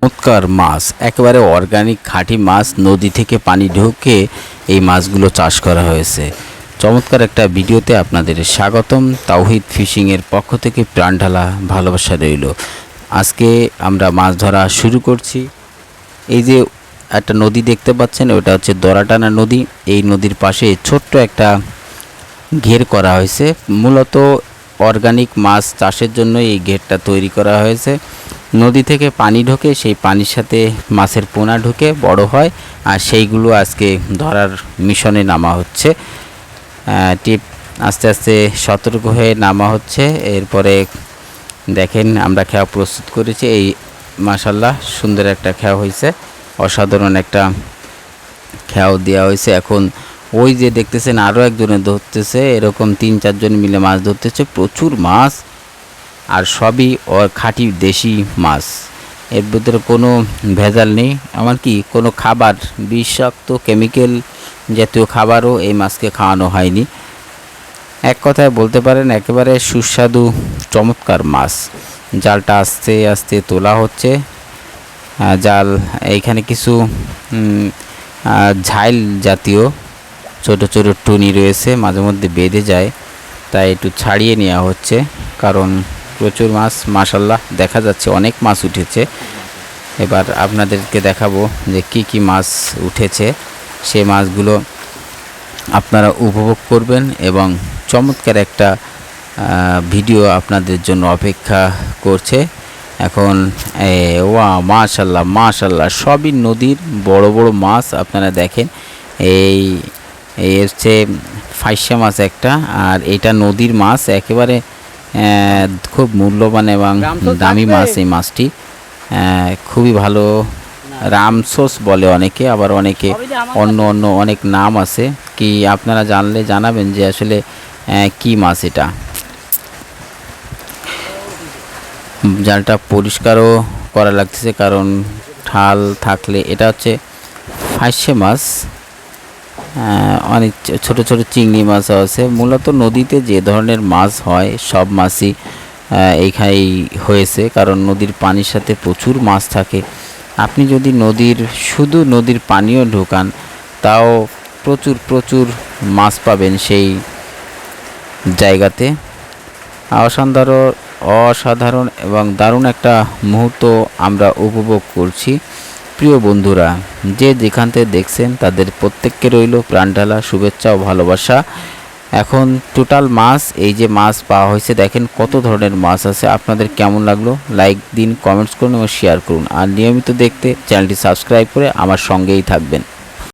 চমৎকার মাছ, একেবারে অর্গানিক খাঁটি মাছ, নদী থেকে পানি ঢুকে এই মাছগুলো চাষ করা হয়েছে। চমৎকার একটা ভিডিওতে আপনাদের স্বাগতম। তাওহিদ ফিশিংয়ের পক্ষ থেকে প্রাণ ঢালা ভালোবাসা রইল। আজকে আমরা মাছ ধরা শুরু করছি। এই যে একটা নদী দেখতে পাচ্ছেন, ওটা হচ্ছে দরাটানা নদী। এই নদীর পাশে ছোট্ট একটা ঘের করা হয়েছে। মূলত অর্গানিক মাছ চাষের জন্য এই ঘেরটা তৈরি করা হয়েছে। নদী থেকে পানি ঢোকে, সেই পানির সাথে মাছের পোনা ঢুকে বড় হয়, আর সেইগুলো আজকে ধরার মিশনে নামা হচ্ছে। টিপ আস্তে আস্তে সতর্ক হয়ে নামা হচ্ছে। এরপরে দেখেন আমরা খেয়া প্রস্তুত করেছি। এই মাশাল্লাহ সুন্দর একটা খেয়া হয়েছে, অসাধারণ একটা খেয়াও দেওয়া হয়েছে। এখন ওই যে দেখতেছেন আরও একজনে ধরতেছে, এরকম 3-4 জন মিলে মাছ ধরতেছে। প্রচুর মাছ, আর সবই খাঁটি দেশি মাছ। এর ভিতরে কোনো ভেজাল নেই, এমনকি কোনো খাবার বিষাক্ত কেমিক্যাল জাতীয় খাবারও এই মাছকে খাওয়ানো হয়নি। এক কথায় বলতে পারেন একেবারে সুস্বাদু চমৎকার মাছ। জালটা আস্তে আস্তে তোলা হচ্ছে। জাল এইখানে কিছু ঝাইল জাতীয় ছোট ছোট টুনি রয়েছে, মাঝে মধ্যে বেঁধে যায়, তাই একটু ছাড়িয়ে নেওয়া হচ্ছে। কারণ প্রচুর মাছ মাশাল্লাহ দেখা যাচ্ছে, অনেক মাছ উঠেছে। এবার আপনাদেরকে দেখাবো যে কি কি মাছ উঠেছে। সেই মাছগুলো আপনারা উপভোগ করবেন এবং চমৎকার একটা ভিডিও আপনাদের জন্য অপেক্ষা করছে। এখন ওয়া মাশাল্লাহ মাশাল্লাহ, সবই নদীর বড় বড় মাছ। আপনারা দেখেন, এই হচ্ছে ফাইসা মাছ একটা, আর এটা নদীর মাছ, একেবারে খুব মূল্যবান এবং দামি মাছ। এই মাছটি খুবই ভালো, রামসোস বলে অনেকে, আবার অনেকে অন্য অন্য অনেক নাম আছে। কি আপনারা জানলে জানাবেন যে আসলে কি মাছ এটা। জালটা পরিষ্কারও করা লাগতেছে, কারণ ঠাল থাকলে। এটা হচ্ছে ফাইসা মাছ, অনেক ছোট ছোট চিংড়ি মাছও আছে। মূলত নদীতে যে ধরনের মাছ হয় সব মাছই এইখানেই হয়েছে, কারণ নদীর পানির সাথে প্রচুর মাছ থাকে। আপনি যদি শুধু নদীর পানিও ঢোকান, তাও প্রচুর প্রচুর মাছ পাবেন সেই জায়গাতে। অসাধারণ এবং দারুণ একটা মুহূর্ত আমরা উপভোগ করছি। প্রিয় বন্ধুরা, যে যেখান থেকে দেখছেন তাদের প্রত্যেককে রইল প্রাণঢালা শুভেচ্ছা ও ভালোবাসা। এখন টোটাল মাছ, এই যে মাছ পাওয়া হয়েছে, দেখেন কত ধরনের মাছ আছে। আপনাদের কেমন লাগলো লাইক দিন, কমেন্টস করুন এবং শেয়ার করুন। আর নিয়মিত দেখতে চ্যানেলটি সাবস্ক্রাইব করে আমার সঙ্গেই থাকবেন।